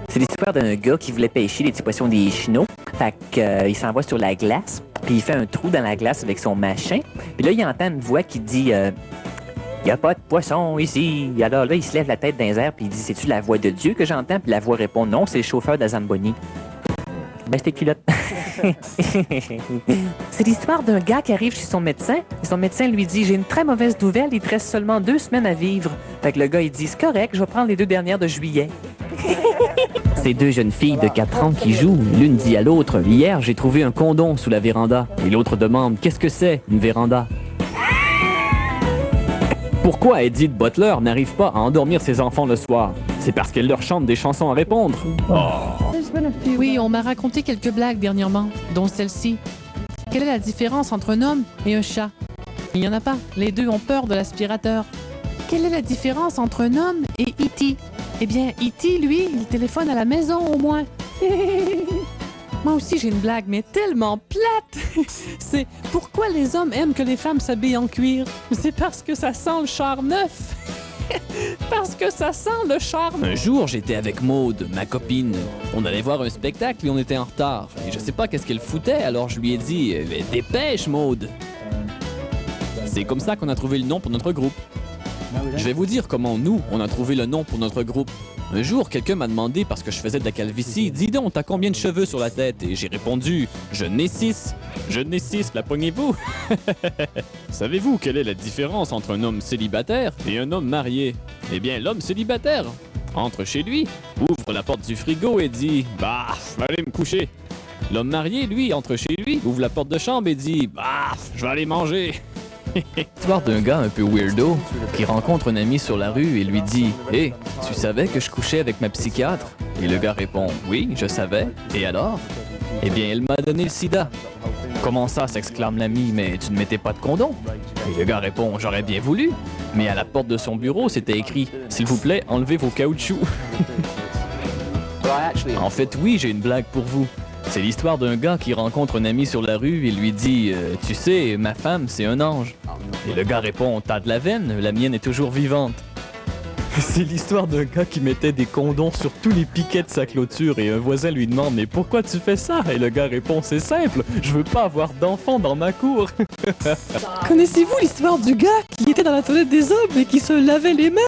C'est l'histoire d'un gars qui voulait pêcher les petits poissons des chenaux. Fait qu'il s'en va sur la glace, puis il fait un trou dans la glace avec son machin. Puis là, il entend une voix qui dit « Y a pas de poisson ici! » Alors là, il se lève la tête dans les airs, puis il dit « C'est-tu la voix de Dieu que j'entends? » Puis la voix répond « Non, c'est le chauffeur de Zamboni. » Ben, c'était culotte. C'est l'histoire d'un gars qui arrive chez son médecin, et son médecin lui dit « J'ai une très mauvaise nouvelle, il te reste seulement 2 semaines à vivre. » Fait que le gars, il dit « C'est correct, je vais prendre les 2 dernières de juillet. » Ces 2 jeunes filles de 4 ans qui jouent, l'une dit à l'autre « Hier, j'ai trouvé un condom sous la véranda. » Et l'autre demande « Qu'est-ce que c'est, une véranda? » Pourquoi Edith Butler n'arrive pas à endormir ses enfants le soir? C'est parce qu'elle leur chante des chansons à répondre. Oui, on m'a raconté quelques blagues dernièrement, dont celle-ci. Quelle est la différence entre un homme et un chat? Il n'y en a pas. Les deux ont peur de l'aspirateur. Quelle est la différence entre un homme et E.T.? Eh bien, E.T., lui, il téléphone à la maison au moins. Moi aussi, j'ai une blague, mais tellement plate! C'est pourquoi les hommes aiment que les femmes s'habillent en cuir? C'est parce que ça sent le char neuf! Parce que ça sent le charme. Un jour, j'étais avec Maude, ma copine. On allait voir un spectacle et on était en retard. Et je sais pas qu'est-ce qu'elle foutait, alors je lui ai dit « Dépêche, Maude! » C'est comme ça qu'on a trouvé le nom pour notre groupe. Je vais vous dire comment nous, on a trouvé le nom pour notre groupe. Un jour, quelqu'un m'a demandé, parce que je faisais de la calvitie, « Dis donc, t'as combien de cheveux sur la tête? » Et j'ai répondu, « Je n'ai 6. Je n'ai 6, la pognez-vous? » Savez-vous quelle est la différence entre un homme célibataire et un homme marié? Eh bien, l'homme célibataire entre chez lui, ouvre la porte du frigo et dit « Bah, je vais aller me coucher. » L'homme marié, lui, entre chez lui, ouvre la porte de chambre et dit « Bah, je vais aller manger. » L'histoire d'un gars un peu weirdo qui rencontre un ami sur la rue et lui dit « Hé, tu savais que je couchais avec ma psychiatre? » Et le gars répond « Oui, je savais. Et alors? » « Eh bien, elle m'a donné le sida. »« Comment ça? » s'exclame l'ami. « Mais tu ne mettais pas de condom? » Et le gars répond « J'aurais bien voulu. » Mais à la porte de son bureau, c'était écrit « S'il vous plaît, enlevez vos caoutchoucs. » En fait, oui, j'ai une blague pour vous. C'est l'histoire d'un gars qui rencontre un ami sur la rue et lui dit « Tu sais, ma femme, c'est un ange. » Et le gars répond « T'as de la veine, la mienne est toujours vivante. » C'est l'histoire d'un gars qui mettait des condoms sur tous les piquets de sa clôture et un voisin lui demande « Mais pourquoi tu fais ça? » Et le gars répond « C'est simple, je veux pas avoir d'enfants dans ma cour. » Connaissez-vous l'histoire du gars qui était dans la toilette des hommes et qui se lavait les mains?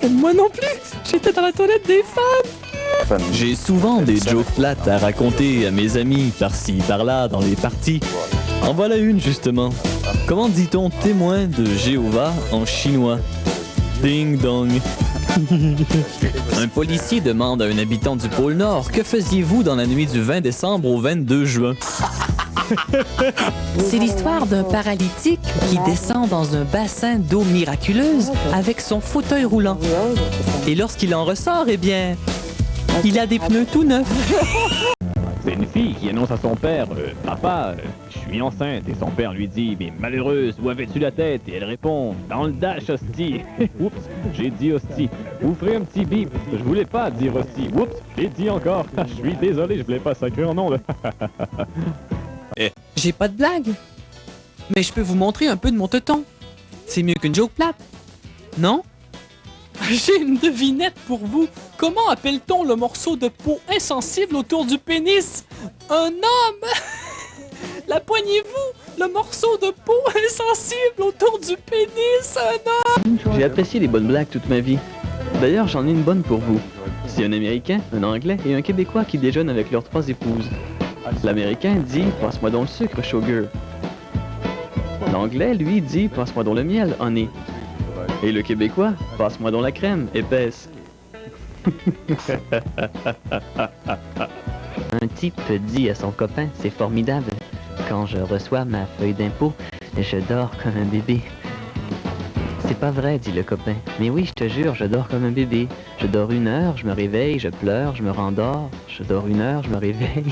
Moi non plus, j'étais dans la toilette des femmes. J'ai souvent des jokes plates à raconter à mes amis par-ci, par-là, dans les parties. En voilà une, justement. Comment dit-on témoin de Jéhovah en chinois? Ding dong. Un policier demande à un habitant du pôle Nord « Que faisiez-vous dans la nuit du 20 décembre au 22 juin? » C'est l'histoire d'un paralytique qui descend dans un bassin d'eau miraculeuse avec son fauteuil roulant. Et lorsqu'il en ressort, eh bien, il a des pneus tout neufs. C'est une fille qui annonce à son père « Papa, je suis enceinte. » Et son père lui dit « Mais malheureuse, où avais-tu la tête? » Et elle répond « Dans le dash, hostie. » Oups, j'ai dit hostie. Vous ferez un petit bip. Je voulais pas dire hostie. Oups, j'ai dit encore. Je suis désolé, je voulais pas sacrer en ondes. J'ai pas de blague. Mais je peux vous montrer un peu de mon teuton. C'est mieux qu'une joke plate. Non? J'ai une devinette pour vous. Comment appelle-t-on le morceau de peau insensible autour du pénis? Un homme! La poignez-vous? Le morceau de peau insensible autour du pénis, un homme! J'ai apprécié les bonnes blagues toute ma vie. D'ailleurs, j'en ai une bonne pour vous. C'est un Américain, un Anglais et un Québécois qui déjeunent avec leurs 3 épouses. L'Américain dit « Passe-moi donc le sucre, sugar. » L'Anglais, lui, dit « Passe-moi donc le miel, honey. » Et le Québécois « Passe-moi donc la crème, épaisse. » Un type dit à son copain « C'est formidable. Quand je reçois ma feuille d'impôt, je dors comme un bébé. » C'est pas vrai, dit le copain. Mais oui, je te jure, je dors comme un bébé. Je dors 1 heure, je me réveille, je pleure, je me rendors. Je dors 1 heure, je me réveille.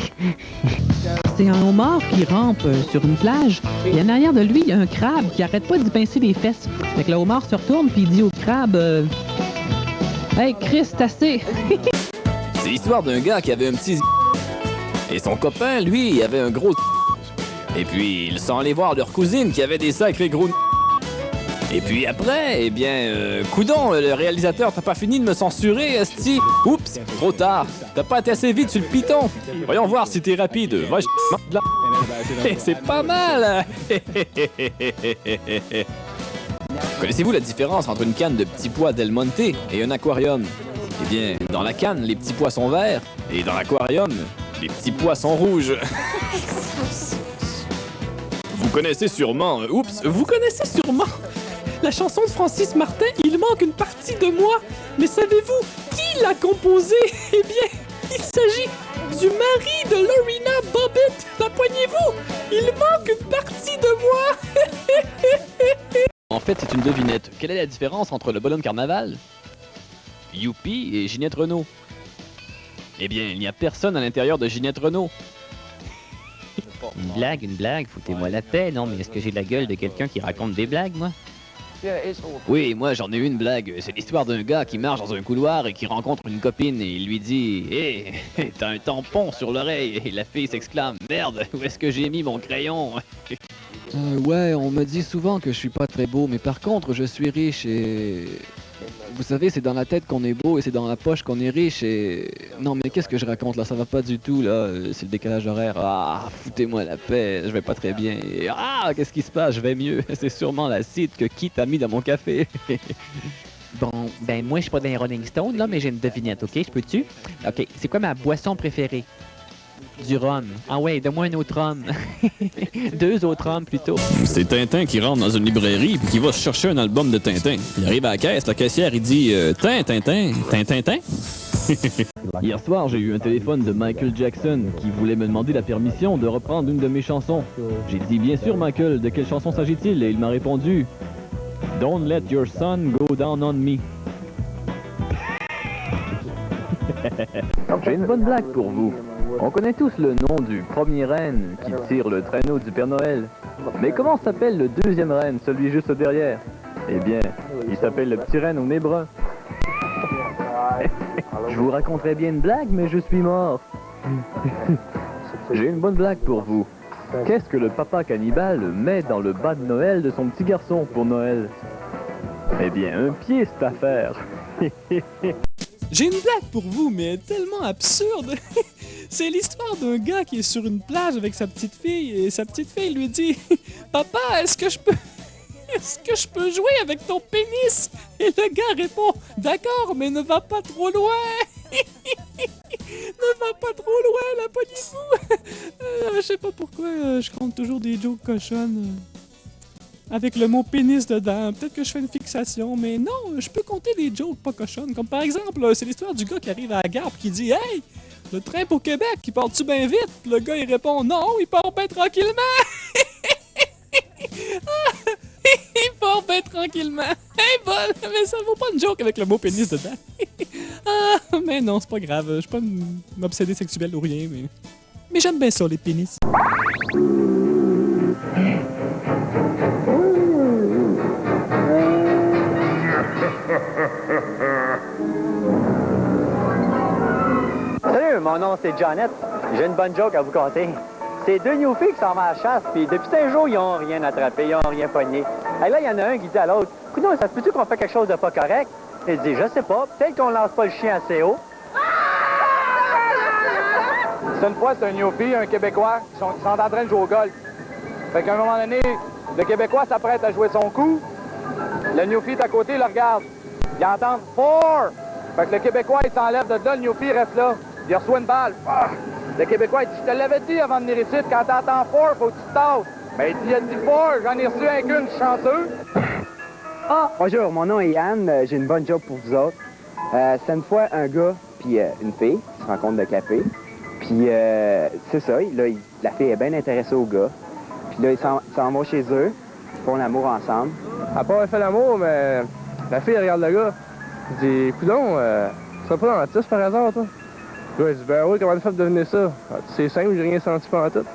C'est un homard qui rampe sur une plage. Et en arrière de lui, il y a un crabe qui arrête pas d'y pincer les fesses. Fait que le homard se retourne puis il dit au crabe Hey, Chris, t'as assez! C'est l'histoire d'un gars qui avait un petit et son copain, lui, avait un gros Et puis, ils sont allés voir leur cousine qui avait des sacrés gros Et puis après, eh bien, coudon, le réalisateur, t'as pas fini de me censurer, esti. Oups, trop tard. T'as pas été assez vite sur le piton. Voyons voir si t'es rapide. Va, de là. C'est pas mal. Connaissez-vous la différence entre une canne de petits pois Del Monte et un aquarium? Eh bien, dans la canne, les petits pois sont verts, et dans l'aquarium, les petits pois sont rouges. Vous connaissez sûrement... vous connaissez sûrement la chanson de Francis Martin, Il manque une partie de moi. Mais savez-vous qui l'a composée? Eh bien, il s'agit du mari de Lorena Bobbitt. La poignez-vous? Il manque une partie de moi. En fait, c'est une devinette. Quelle est la différence entre le bonhomme carnaval, Youpi et Ginette Renault? Eh bien, il n'y a personne à l'intérieur de Ginette Renault. Une blague, foutez-moi la paix, non, mais est-ce que j'ai la gueule de quelqu'un qui raconte des blagues, moi? Oui, moi j'en ai une blague. C'est l'histoire d'un gars qui marche dans un couloir et qui rencontre une copine et il lui dit « Hé, t'as un tampon sur l'oreille » et la fille s'exclame « Merde, où est-ce que j'ai mis mon crayon ?» Ouais, on me dit souvent que je suis pas très beau, mais par contre je suis riche et... Vous savez, c'est dans la tête qu'on est beau et c'est dans la poche qu'on est riche et... Non mais qu'est-ce que je raconte là? Ça va pas du tout là, c'est le décalage horaire. Ah, foutez-moi la paix, je vais pas très bien. Et... Ah, qu'est-ce qui se passe? Je vais mieux. C'est sûrement l'acide que Kit a mis dans mon café. Bon, ben moi, je suis pas dans les Rolling Stones, là, mais j'ai une devinette, OK? Je peux-tu? OK, c'est quoi ma boisson préférée? Du rhum. Ah ouais, donne-moi un autre rhum. 2 autres rhums, plutôt. C'est Tintin qui rentre dans une librairie puis qui va chercher un album de Tintin. Il arrive à la caisse, la caissière, il dit « Tintin. Hier soir, j'ai eu un téléphone de Michael Jackson qui voulait me demander la permission de reprendre une de mes chansons. J'ai dit « Bien sûr, Michael, de quelle chanson s'agit-il? » Et il m'a répondu « Don't let your sun go down on me. » J'ai une bonne blague pour vous. On connaît tous le nom du premier renne qui tire le traîneau du Père Noël. Mais comment s'appelle le deuxième renne, celui juste derrière? Eh bien, il s'appelle le petit renne au nez brun. Je vous raconterais bien une blague, mais je suis mort. J'ai une bonne blague pour vous. Qu'est-ce que le papa cannibale met dans le bas de Noël de son petit garçon pour Noël? Eh bien, un pied, cette affaire. J'ai une blague pour vous, mais tellement absurde. C'est l'histoire d'un gars qui est sur une plage avec sa petite fille et sa petite fille lui dit « Papa, est-ce que je peux jouer avec ton pénis? » Et le gars répond « D'accord, mais ne va pas trop loin. » Ne va pas trop loin, la poignez-vous. Je sais pas pourquoi je compte toujours des jokes cochonnes. Avec le mot pénis dedans. Peut-être que je fais une fixation, mais non, je peux compter des jokes pas cochonnes. Comme par exemple, c'est l'histoire du gars qui arrive à la gare et qui dit « Hey, le train pour Québec, il part-tu bien vite? » Puis le gars, il répond « Non, il part bien tranquillement. » Il part bien tranquillement. Hey, bon, mais ça vaut pas une joke avec le mot pénis dedans. Ah, mais non, c'est pas grave. Je suis pas une obsédée sexuelle ou rien, mais j'aime bien ça, les pénis. Salut, mon nom c'est Jonette. J'ai une bonne joke à vous conter. C'est 2 newfies qui s'en vont à la chasse, puis depuis 5 jours, ils ont rien attrapé, ils ont rien pogné. Et là, il y en a un qui dit à l'autre, « Coudonc, ça se peut-tu qu'on fait quelque chose de pas correct? » Il dit, « Je sais pas, peut-être qu'on lance pas le chien assez haut. » C'est une fois, c'est un newfie, un Québécois, qui sont en train de jouer au golf. Fait qu'à un moment donné, le Québécois s'apprête à jouer son coup. Le newfie est à côté, il le regarde. Il entend « Four! » Fait que le Québécois, il s'enlève de là, le newfie reste là. Il reçoit une balle. Ah! Le Québécois, il dit, je te l'avais dit avant de venir ici, quand t'entends fort, faut que tu te tasses. Ben, il a dit fort, j'en ai reçu un qu'une, je suis chanceux. Ah, bonjour, mon nom est Anne, j'ai une bonne joke pour vous autres. C'est une fois un gars puis une fille qui se rencontrent de café. Puis c'est ça, la fille est bien intéressée au gars. Puis là, ils s'en vont chez eux, ils font l'amour ensemble. À part fait l'amour, mais la fille, elle regarde le gars. Elle dit, coudonc, tu seras pas dans la tisse par hasard, toi? Là, il dit, ben oui, comment tu fait de devenir ça? C'est simple, j'ai rien senti pendant tout.